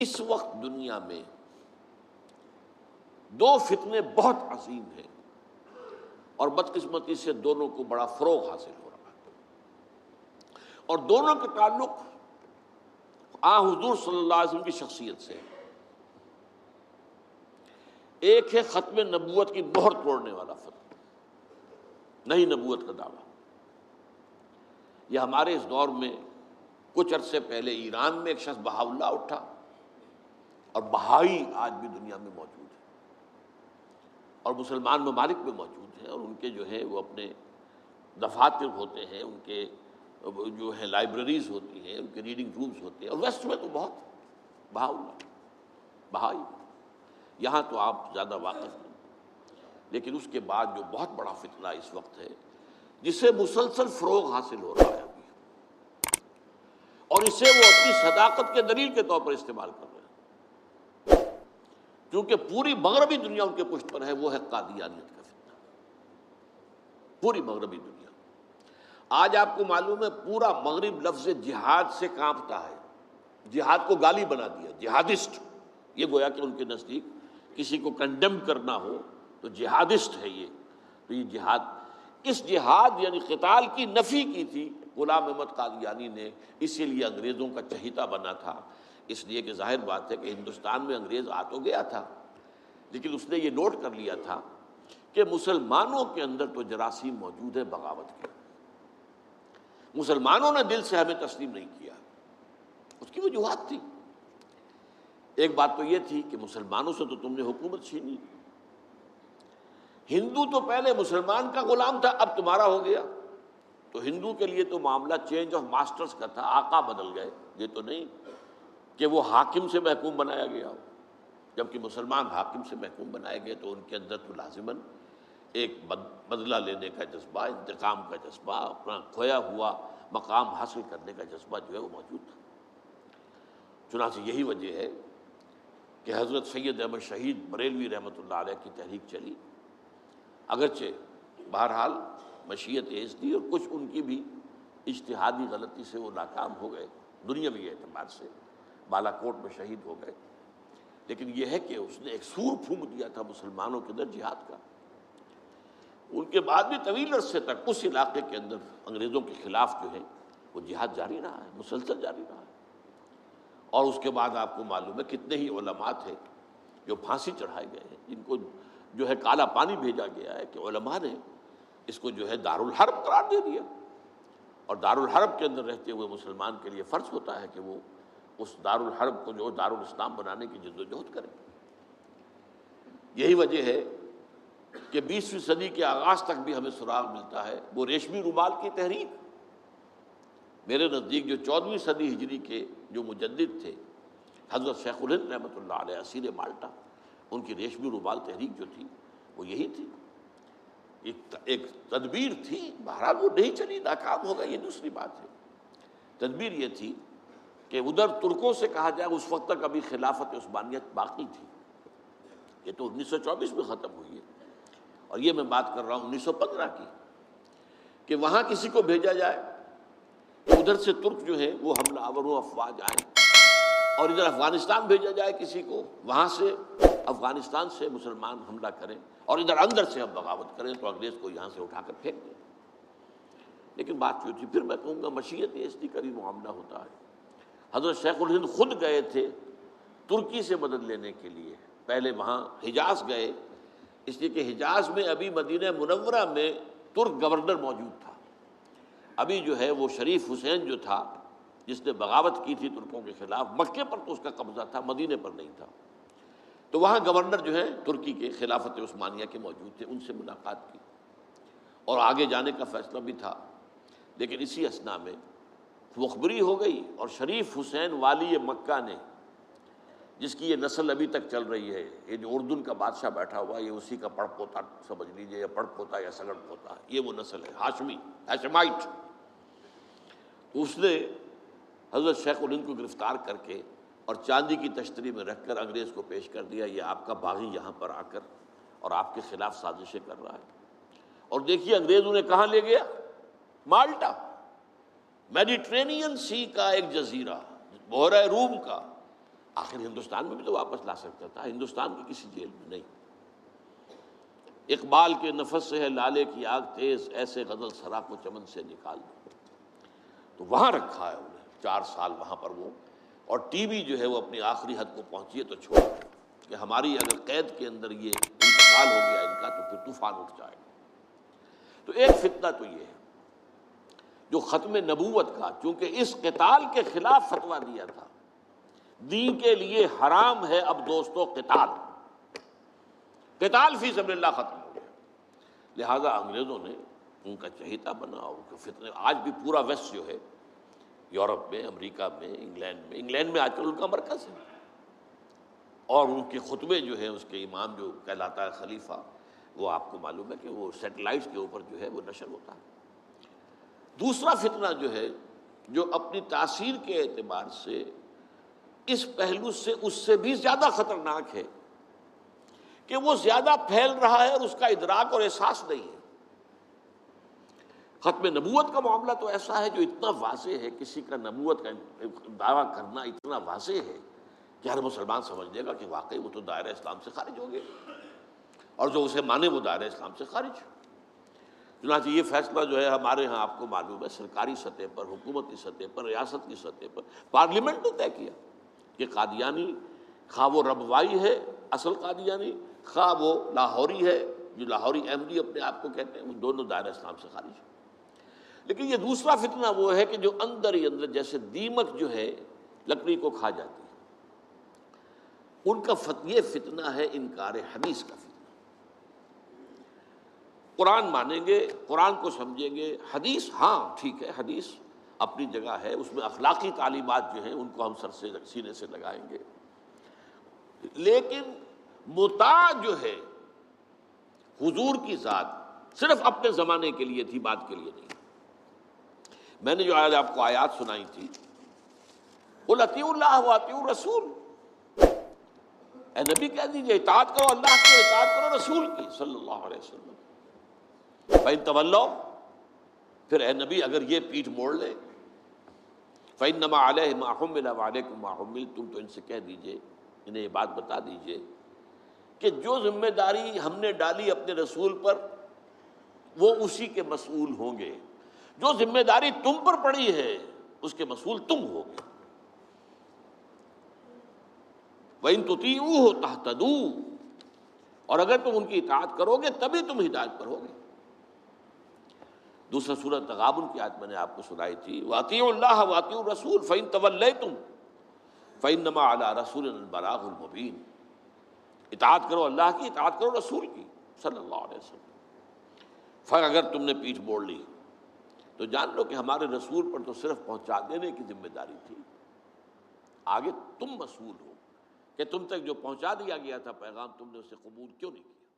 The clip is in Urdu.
اس وقت دنیا میں دو فتنے بہت عظیم ہیں اور بدقسمتی سے دونوں کو بڑا فروغ حاصل ہو رہا ہے، اور دونوں کے تعلق حضور صلی اللہ علیہ وسلم کی شخصیت سے۔ ایک ہے ختم نبوت کی مہر توڑنے والا فتنہ، نئی نبوت کا دعویٰ۔ یہ ہمارے اس دور میں کچھ عرصے پہلے ایران میں ایک شخص بہاء اللہ اٹھا، اور بہائی آج بھی دنیا میں موجود ہے اور مسلمان ممالک میں موجود ہیں، اور ان کے جو ہے وہ اپنے دفاتر ہوتے ہیں، ان کے جو ہے لائبریریز ہوتی ہیں، ان کے ریڈنگ رومز ہوتے ہیں، اور ویسٹ میں تو بہت بہاء اللہ بہائی، یہاں تو آپ زیادہ واقف نہیں۔ لیکن اس کے بعد جو بہت بڑا فتنہ اس وقت ہے، جسے مسلسل فروغ حاصل ہو رہا ہے ابھی، اور اسے وہ اپنی صداقت کے دلیل کے طور پر استعمال کر رہے ہیں، کیونکہ پوری مغربی دنیا ان کے پشت پر ہے، وہ ہے قادیانیت کا فتنہ۔ پوری مغربی دنیا آج آپ کو معلوم ہے پورا مغرب لفظ جہاد سے کانپتا ہے، جہاد کو گالی بنا دیا، جہادسٹ۔ یہ گویا کہ ان کے نزدیک کسی کو کنڈیم کرنا ہو تو جہادسٹ ہے یہ۔ تو یہ جہاد، اس جہاد یعنی قتال کی نفی کی تھی غلام احمد قادیانی نے، اسی لیے انگریزوں کا چہیتا بنا تھا، اس لیے کہ ظاہر بات ہے کہ ہندوستان میں انگریز آ تو گیا تھا، لیکن اس نے یہ نوٹ کر لیا تھا کہ مسلمانوں کے اندر تو جراثیم موجود ہے بغاوت کے، مسلمانوں نے دل سے ہمیں تسلیم نہیں کیا، اس کی وجوہات تھی۔ ایک بات تو یہ تھی کہ مسلمانوں سے تو تم نے حکومت چھینی، ہندو تو پہلے مسلمان کا غلام تھا، اب تمہارا ہو گیا، تو ہندو کے لیے تو معاملہ چینج آف ماسٹرز کا تھا، آقا بدل گئے، یہ تو نہیں کہ وہ حاکم سے محکوم بنایا گیا ہو۔ جبکہ مسلمان حاکم سے محکوم بنائے گئے تو ان کے اندر تو لازماً ایک بدلہ لینے کا جذبہ، انتقام کا جذبہ، اپنا کھویا ہوا مقام حاصل کرنے کا جذبہ جو ہے وہ موجود تھا۔ چنانچہ یہی وجہ ہے کہ حضرت سید احمد شہید بریلوی رحمۃ اللہ علیہ کی تحریک چلی، اگرچہ بہرحال مشیت ایز تھی اور کچھ ان کی بھی اجتہادی غلطی سے وہ ناکام ہو گئے، دنیاوی اعتبار سے بالا کوٹ میں شہید ہو گئے، لیکن یہ ہے کہ اس نے ایک سور پھونک دیا تھا مسلمانوں کے اندر جہاد کا۔ ان کے بعد بھی طویل عرصے تک اس علاقے کے اندر انگریزوں کے خلاف جو ہے وہ جہاد جاری رہا ہے، مسلسل جاری رہا ہے۔ اور اس کے بعد آپ کو معلوم ہے کتنے ہی علماء تھے جو پھانسی چڑھائے گئے ہیں، جن کو جو ہے کالا پانی بھیجا گیا ہے کہ علماء نے اس کو جو ہے دارالحرب قرار دے دیا، اور دارالحرب کے اندر رہتے ہوئے مسلمان کے لیے فرض ہوتا ہے کہ وہ اس دارالحرب کو جو دارالاسلام بنانے کی جدوجہد کرے۔ یہی وجہ ہے کہ 20ویں صدی کے آغاز تک بھی ہمیں سراغ ملتا ہے وہ ریشمی رومال کی تحریک۔ میرے نزدیک جو 14ویں صدی ہجری کے جو مجدد تھے حضرت شیخ الہند رحمۃ اللہ علیہ اسیر مالٹا، ان کی ریشمی رومال تحریک جو تھی وہ یہی تھی، ایک تدبیر تھی، بہرحال وہ نہیں چلی، ناکام ہو گئی، یہ دوسری بات ہے۔ تدبیر یہ تھی کہ ادھر ترکوں سے کہا جائے اس وقت تک ابھی خلافت عثمانیت باقی تھی، یہ تو 1924 میں ختم ہوئی ہے، اور یہ میں بات کر رہا ہوں 1915 کی، کہ وہاں کسی کو بھیجا جائے، ادھر سے ترک جو ہے وہ حملہ آور و افواج آئیں، اور ادھر افغانستان بھیجا جائے کسی کو، وہاں سے افغانستان سے مسلمان حملہ کریں، اور ادھر اندر سے ہم بغاوت کریں تو انگریز کو یہاں سے اٹھا کر پھینک دیں۔ لیکن بات جو تھی، پھر میں کہوں گا مشیت ایسی قریب معاملہ ہوتا ہے۔ حضرت شیخ الہند خود گئے تھے ترکی سے مدد لینے کے لیے، پہلے وہاں حجاز گئے، اس لیے کہ حجاز میں ابھی مدینہ منورہ میں ترک گورنر موجود تھا، ابھی جو ہے وہ شریف حسین جو تھا جس نے بغاوت کی تھی ترکوں کے خلاف، مکے پر تو اس کا قبضہ تھا، مدینے پر نہیں تھا، تو وہاں گورنر جو ہے ترکی کے خلافت عثمانیہ کے موجود تھے، ان سے ملاقات کی اور آگے جانے کا فیصلہ بھی تھا۔ لیکن اسی اثناء میں مخبری ہو گئی، اور شریف حسین والی مکہ نے، جس کی یہ نسل ابھی تک چل رہی ہے، یہ جو اردن کا بادشاہ بیٹھا ہوا ہے، یہ اسی کا پڑ پوتا سمجھ لیجئے، یا پڑ پوتا یا سگڑ پوتا، یہ وہ نسل ہے ہاشمی، ہاشمائٹ۔ اس نے حضرت شیخ الہند کو گرفتار کر کے اور چاندی کی تشتری میں رکھ کر انگریز کو پیش کر دیا، یہ آپ کا باغی یہاں پر آ کر اور آپ کے خلاف سازشیں کر رہا ہے۔ اور دیکھیے انگریز انہیں کہاں لے گیا، مالٹا، میڈیٹرینین سی کا ایک جزیرہ، بحیرہ روم کا۔ آخر ہندوستان میں بھی تو واپس لا سکتا تھا، ہندوستان کی کسی جیل میں نہیں۔ اقبال کے نفس سے ہے لالے کی آگ تیز، ایسے غزل سرا کو چمن سے نکال دو، تو وہاں رکھا ہے انہیں 4 سال وہاں پر وہ، اور ٹی وی جو ہے وہ اپنی آخری حد کو پہنچی ہے تو چھوڑا کہ ہماری اگر قید کے اندر یہ انتقال ہو گیا ان کا تو پھر طوفان اٹھ جائے گا۔ تو ایک فتنہ تو یہ ہے جو ختم نبوت کا، چونکہ اس قتال کے خلاف فتویٰ دیا تھا، دین کے لیے حرام ہے اب دوستو قتال، قتال فی سبیل اللہ ختم ہو گیا، لہذا انگریزوں نے ان کا چہیتا بنا، ان کے فتنے، آج بھی پورا ویسٹ جو ہے، یورپ میں، امریکہ میں، انگلینڈ میں آج کل ان کا مرکز ہے، اور ان کے خطبے جو ہیں اس کے امام جو کہلاتا ہے خلیفہ، وہ آپ کو معلوم ہے کہ وہ سیٹلائٹس کے اوپر جو ہے وہ نشر ہوتا ہے۔ دوسرا فتنہ جو ہے جو اپنی تاثیر کے اعتبار سے اس پہلو سے اس سے بھی زیادہ خطرناک ہے کہ وہ زیادہ پھیل رہا ہے اور اس کا ادراک اور احساس نہیں ہے۔ ختم نبوت کا معاملہ تو ایسا ہے جو اتنا واضح ہے، کسی کا نبوت کا دعویٰ کرنا اتنا واضح ہے کہ ہر مسلمان سمجھ لے گا کہ واقعی وہ تو دائرہ اسلام سے خارج ہو گئے، اور جو اسے مانے وہ دائرہ اسلام سے خارج۔ چنانچہ یہ فیصلہ جو ہے ہمارے ہاں آپ کو معلوم ہے سرکاری سطح پر، حکومتی سطح پر، ریاست کی سطح پر، پارلیمنٹ نے طے کیا کہ قادیانی خواہ وہ ربوائی ہے اصل قادیانی، خواہ وہ لاہوری ہے جو لاہوری احمدی اپنے آپ کو کہتے ہیں، وہ دونوں دائرہ اسلام سے خارج ہیں۔ لیکن یہ دوسرا فتنہ وہ ہے کہ جو اندر ہی اندر جیسے دیمک جو ہے لکڑی کو کھا جاتی ہے، ان کا یہ فتنہ ہے انکار حدیث کا فتنہ۔ قرآن مانیں گے، قرآن کو سمجھیں گے، حدیث ہاں ٹھیک ہے، حدیث اپنی جگہ ہے، اس میں اخلاقی تعلیمات جو ہیں ان کو ہم سر سے سینے سے لگائیں گے، لیکن مطاع جو ہے حضور کی ذات صرف اپنے زمانے کے لیے تھی، بعد کے لیے نہیں۔ میں نے جو آج آپ کو آیات سنائی تھی، قل اطیعوا اللہ واطیعوا الرسول، اے نبی کہہ دیجئے اطاعت کرو اللہ کی، اطاعت کرو رسول کی صلی اللہ علیہ وسلم۔ فَإِن تَوَلَّوْا، پھر اے نبی اگر یہ پیٹھ موڑ لے، فَإِنَّمَا عَلَيْهِ مَا حُمِّلَ وَعَلَيْكُمْ مَا حُمِّلْتُمْ، تو ان سے کہہ دیجئے، انہیں یہ بات بتا دیجئے کہ جو ذمہ داری ہم نے ڈالی اپنے رسول پر وہ اسی کے مسئول ہوں گے، جو ذمہ داری تم پر پڑی ہے اس کے مسئول تم ہوگے۔ وَإِن تُطِيعُوهُ تَهْتَدُوا، اور اگر تم ان کی اطاعت کرو گے تبھی تم ہدایت پر ہوگے۔ دوسرا سورۃ تغابن کی آیت میں نے آپ کو سنائی تھی، وَأَطِيعُوا اللَّهَ وَأَطِيعُوا الرَّسُولَ فَإِن تَوَلَّيْتُمْ فَإِنَّمَا عَلَىٰ رَسُولِنَا الْبَلَاغُ الْمُبِينُ، اطاعت کرو اللہ کی، اطاعت کرو رسول کی صلی اللہ علیہ وسلم۔ پھر اگر تم نے پیٹھ موڑ لی تو جان لو کہ ہمارے رسول پر تو صرف پہنچا دینے کی ذمہ داری تھی، آگے تم مسئول ہو کہ تم تک جو پہنچا دیا گیا تھا پیغام تم نے اسے قبول کیوں نہیں کیا۔